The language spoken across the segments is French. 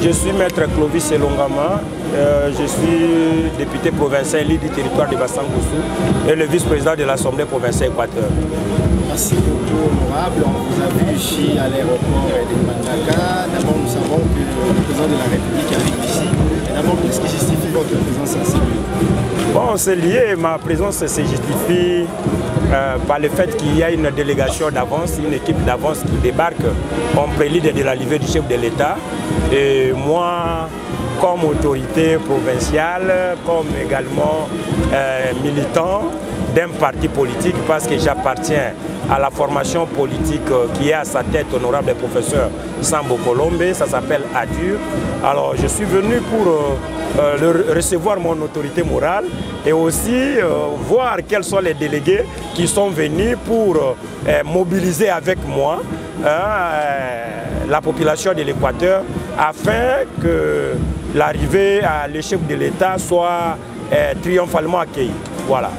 Je suis maître Clovis Elongama, je suis député provincial élu du territoire de Bassangoussou et le vice-président de l'Assemblée provinciale Équateur. Merci beaucoup, honorable. On vous a vu ici à l'aéroport de Mbandaka. D'abord, nous savons que le président de la République arrive ici. Et d'abord, qu'est-ce qui justifie votre présence à ce lieu? Bon, c'est lié, ma présence se justifie par le fait qu'il y a une délégation d'avance, une équipe d'avance qui débarque en prélude de l'arrivée du chef de l'État. Et moi, comme autorité provinciale, comme également militant d'un parti politique, parce que j'appartiens à la formation politique qui est à sa tête, honorable professeur Sambo Colombe, ça s'appelle ADUR. Alors je suis venu pour recevoir mon autorité morale et aussi voir quels sont les délégués qui sont venus pour mobiliser avec moi la population de l'Équateur afin que l'arrivée à l'échec de l'État soit triomphalement accueillie. Voilà.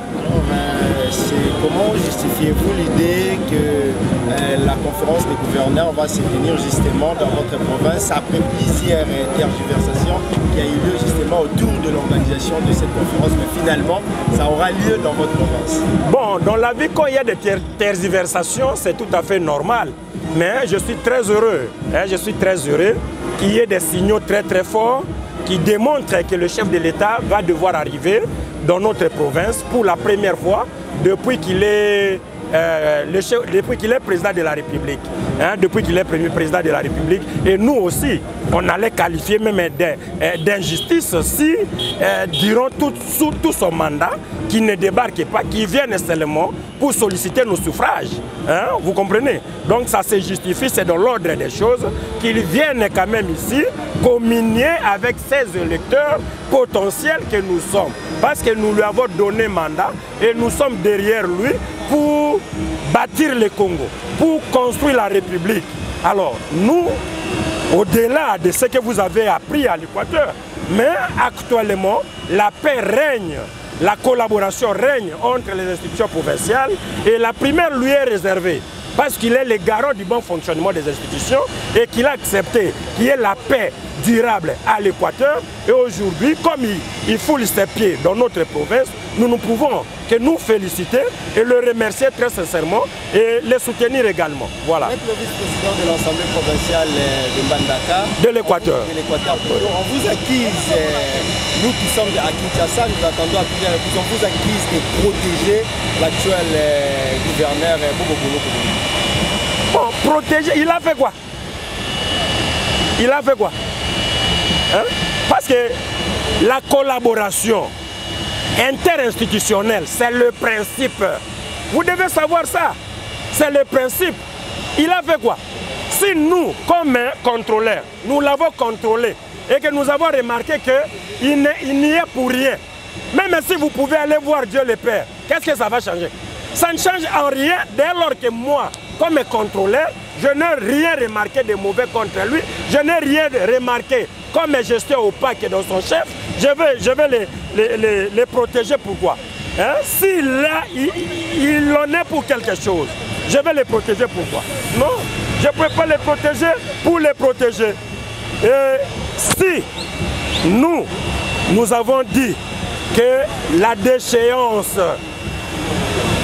Comment justifiez-vous l'idée que la conférence des gouverneurs va se tenir justement dans votre province après plusieurs tergiversations qui a eu lieu justement autour de l'organisation de cette conférence, mais finalement ça aura lieu dans votre province? Bon, dans la vie, quand il y a des tergiversations, c'est tout à fait normal. Mais je suis très heureux, qu'il y ait des signaux très forts qui démontrent que le chef de l'État va devoir arriver dans notre province pour la première fois depuis qu'il est, président de la République. Depuis qu'il est président de la République. Et nous aussi, on allait qualifier même d'injustice si, durant tout son mandat, qu'il ne débarque pas, qu'il vienne seulement pour solliciter nos suffrages. Vous comprenez? Donc ça se justifie, c'est dans l'ordre des choses, qu'il vienne quand même ici communier avec ces électeurs potentiels que nous sommes. Parce que nous lui avons donné mandat et nous sommes derrière lui pour bâtir le Congo, pour construire la République. Alors nous, au-delà de ce que vous avez appris à l'Équateur, mais actuellement, la paix règne, la collaboration règne entre les institutions provinciales et la primaire lui est réservée parce qu'il est le garant du bon fonctionnement des institutions et qu'il a accepté qu'il y ait la paix durable à l'Équateur. Et aujourd'hui, comme il foule ses pieds dans notre province, nous pouvons que nous féliciter et le remercier très sincèrement et le soutenir également. Voilà. Vous êtes le vice-président de l'Assemblée provinciale de Mbandaka. De l'Équateur. On vous accuse, nous qui sommes à Kinshasa, nous attendons à plusieurs reprises, on vous accuse de protéger l'actuel gouverneur Bobo Boulou. Bon, protéger, il a fait quoi? Il a fait quoi? Parce que la collaboration interinstitutionnelle, c'est le principe. Vous devez savoir ça. C'est le principe. Il a fait quoi? Si nous, comme contrôleurs, nous l'avons contrôlé et que nous avons remarqué qu'il n'y est pour rien, même si vous pouvez aller voir Dieu le Père, qu'est-ce que ça va changer? Ça ne change en rien dès lors que moi, comme contrôleur, je n'ai rien remarqué de mauvais contre lui. Je n'ai rien remarqué comme gestion opaque dans son chef. Je vais les protéger. Pourquoi? Si là, il en est pour quelque chose, je vais les protéger. Pourquoi? Non, je ne peux pas les protéger pour les protéger. Et si nous avons dit que la déchéance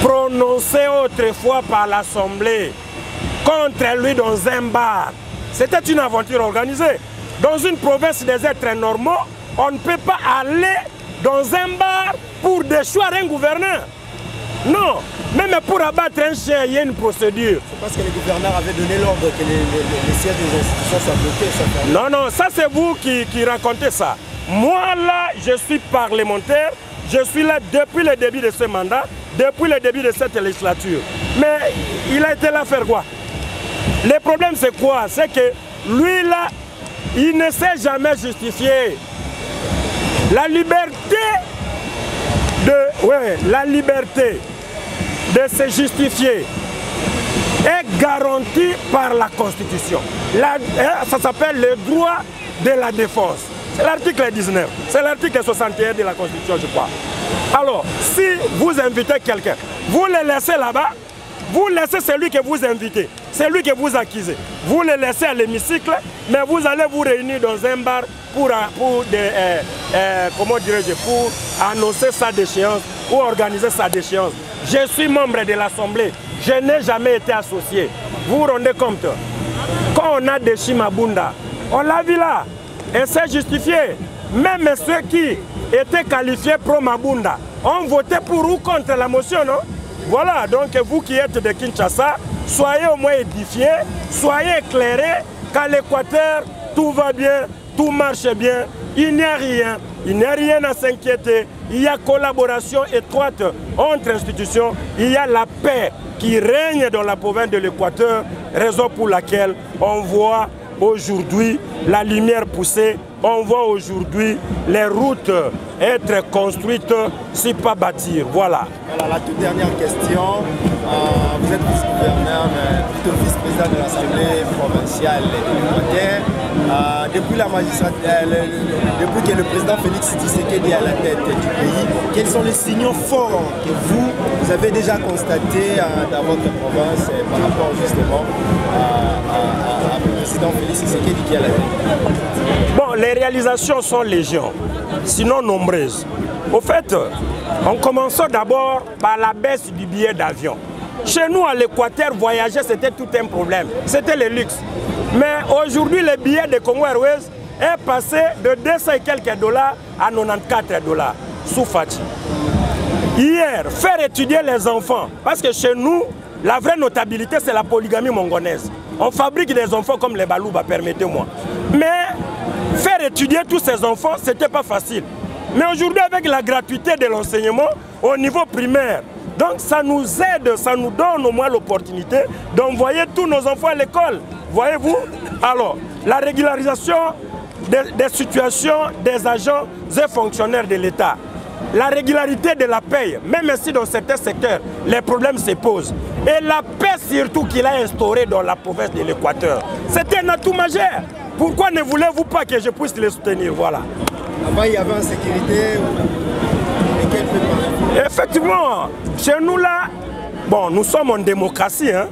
prononcée autrefois par l'Assemblée contre lui dans un bar, c'était une aventure organisée. Dans une province des êtres normaux, on ne peut pas aller dans un bar pour déchoir un gouverneur. Non, même pour abattre un chien, il y a une procédure. C'est parce que le gouverneur avait donné l'ordre que les sièges des institutions soient bloqués. Non, non, ça c'est vous qui racontez ça. Moi là, je suis parlementaire, je suis là depuis le début de ce mandat, depuis le début de cette législature. Mais il a été là faire quoi? Le problème c'est quoi? C'est que lui là, il ne s'est jamais justifié. La liberté de se justifier est garantie par la Constitution. Ça s'appelle le droit de la défense. C'est l'article 19, c'est l'article 61 de la Constitution, je crois. Alors, si vous invitez quelqu'un, vous le laissez là-bas, vous laissez celui que vous invitez. c'est lui que vous accusez. Vous le laissez à l'hémicycle, mais vous allez vous réunir dans un bar pour annoncer sa déchéance ou organiser sa déchéance. Je suis membre de l'Assemblée, je n'ai jamais été associé. Vous vous rendez compte? Quand on a déchi Mabunda, on l'a vu là, et c'est justifié. Même ceux qui étaient qualifiés pro-Mabunda ont voté pour ou contre la motion, non? Voilà, donc vous qui êtes de Kinshasa, soyez au moins édifiés, soyez éclairés qu'à l'Équateur, tout va bien, tout marche bien, il n'y a rien à s'inquiéter, il y a collaboration étroite entre institutions, il y a la paix qui règne dans la province de l'Équateur, raison pour laquelle on voit aujourd'hui la lumière pousser, on voit aujourd'hui les routes être construites, si pas bâtir. Voilà. Voilà la toute dernière question. Vous êtes vice-gouverneur, plutôt vice-président de l'Assemblée provinciale de l'Équateur. Depuis que le président Félix Tshisekedi est à la tête du pays, quels sont les signaux forts que vous avez déjà constatés dans votre province par rapport justement au président Félix Tshisekedi qui est à la tête? Bon, les réalisations sont légion, sinon nombreuses. Au fait, en commençant d'abord par la baisse du billet d'avion. Chez nous, à l'Équateur, voyager, c'était tout un problème. C'était le luxe. Mais aujourd'hui, le billet de Congo Airways est passé de 200 et quelques dollars à 94 dollars sous Fati. Hier, faire étudier les enfants, parce que chez nous, la vraie notabilité, c'est la polygamie mongonaise. On fabrique des enfants comme les Balouba, permettez-moi. Mais faire étudier tous ces enfants, ce n'était pas facile. Mais aujourd'hui, avec la gratuité de l'enseignement au niveau primaire, donc ça nous aide, ça nous donne au moins l'opportunité d'envoyer tous nos enfants à l'école. Voyez-vous? Alors, la régularisation des situations des agents et fonctionnaires de l'État. La régularité de la paye, même si dans certains secteurs, les problèmes se posent. Et la paix surtout qu'il a instaurée dans la province de l'Équateur. C'était un atout majeur. Pourquoi ne voulez-vous pas que je puisse les soutenir? Voilà. Avant, il y avait insécurité. Effectivement, chez nous là, bon, nous sommes en démocratie. Hein.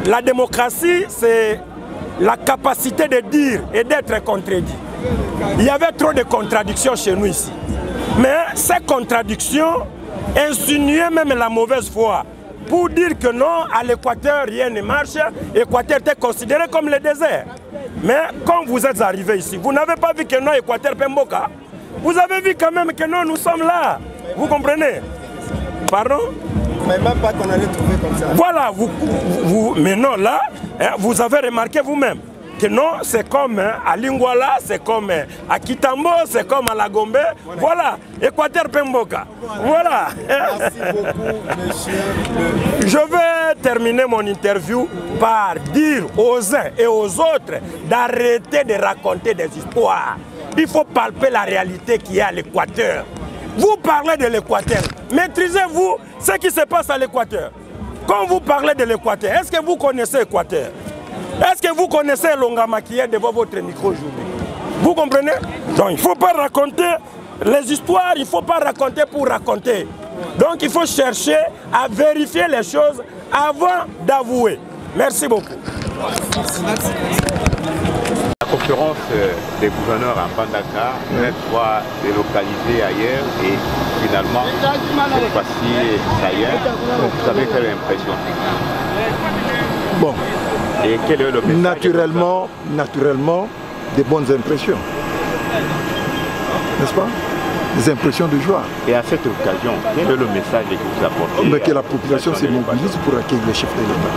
La démocratie, c'est la capacité de dire et d'être contredit. Il y avait trop de contradictions chez nous ici. Mais ces contradictions insinuaient même la mauvaise foi pour dire que non, à l'Équateur, rien ne marche. L'Équateur était considéré comme le désert. Mais quand vous êtes arrivé ici, vous n'avez pas vu que non, Équateur Pemboka. Vous avez vu quand même que non, nous sommes là. Vous comprenez? Pardon? Mais même pas qu'on allait trouver comme ça. Voilà, mais non, là, vous avez remarqué vous-même que non, c'est comme à Lingwala, c'est comme à Kitambo, c'est comme à Lagombe. Voilà, Équateur Pemboka. Voilà. Merci beaucoup, monsieur. Je vais terminer mon interview par dire aux uns et aux autres d'arrêter de raconter des histoires. Il faut palper la réalité qui est à l'Équateur. Vous parlez de l'Équateur. Maîtrisez-vous ce qui se passe à l'Équateur. Quand vous parlez de l'Équateur, est-ce que vous connaissez l'Équateur? Est-ce que vous connaissez Longama qui est devant votre micro aujourd'hui? Vous comprenez? Donc il ne faut pas raconter les histoires, il ne faut pas raconter pour raconter. Donc il faut chercher à vérifier les choses avant d'avouer. Merci beaucoup. La conférence des gouverneurs à Mbandaka, une fois délocalisée ailleurs et finalement, cette fois-ci, ça y est, vous avez quelle impression? Bon, et quel est le message? Naturellement, des bonnes impressions. N'est-ce pas? Des impressions de joie. Et à cette occasion, quel est le message que vous apportez? Mais que la population se mobilise pour accueillir le chef de l'État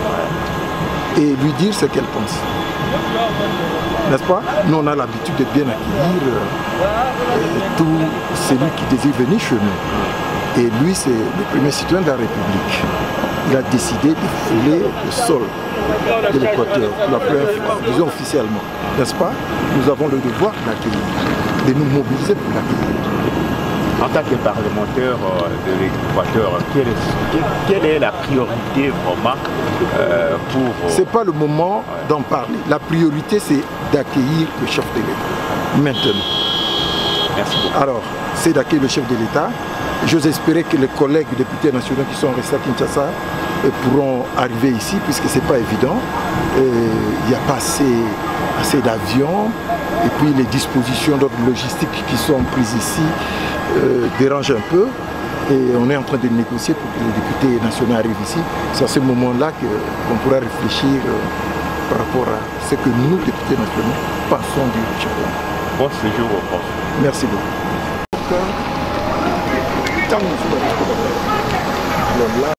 et lui dire ce qu'elle pense. N'est-ce pas? Nous, on a l'habitude de bien accueillir tout celui qui désire venir chez nous. Et lui, c'est le premier citoyen de la République. Il a décidé de fouler le sol de l'Équateur pour la première fois, disons officiellement. N'est-ce pas? Nous avons le devoir d'accueillir, de nous mobiliser pour l'accueillir. En tant que parlementaire de l'Équateur, quelle est la priorité vraiment pour... Ce n'est pas le moment d'en parler. La priorité, c'est d'accueillir le chef de l'État. Maintenant. Merci beaucoup. Alors, c'est d'accueillir le chef de l'État. J'ose espérer que les collègues députés nationaux qui sont restés à Kinshasa pourront arriver ici, puisque ce n'est pas évident. Il n'y a pas assez d'avions, et puis les dispositions d'ordre logistique qui sont prises ici dérangent un peu. Et on est en train de négocier pour que les députés nationaux arrivent ici. C'est à ce moment-là qu'on pourra réfléchir par rapport à ce que nous, députés nationaux, pensons du Tchad. Bon séjour au France. Merci beaucoup. Alors là,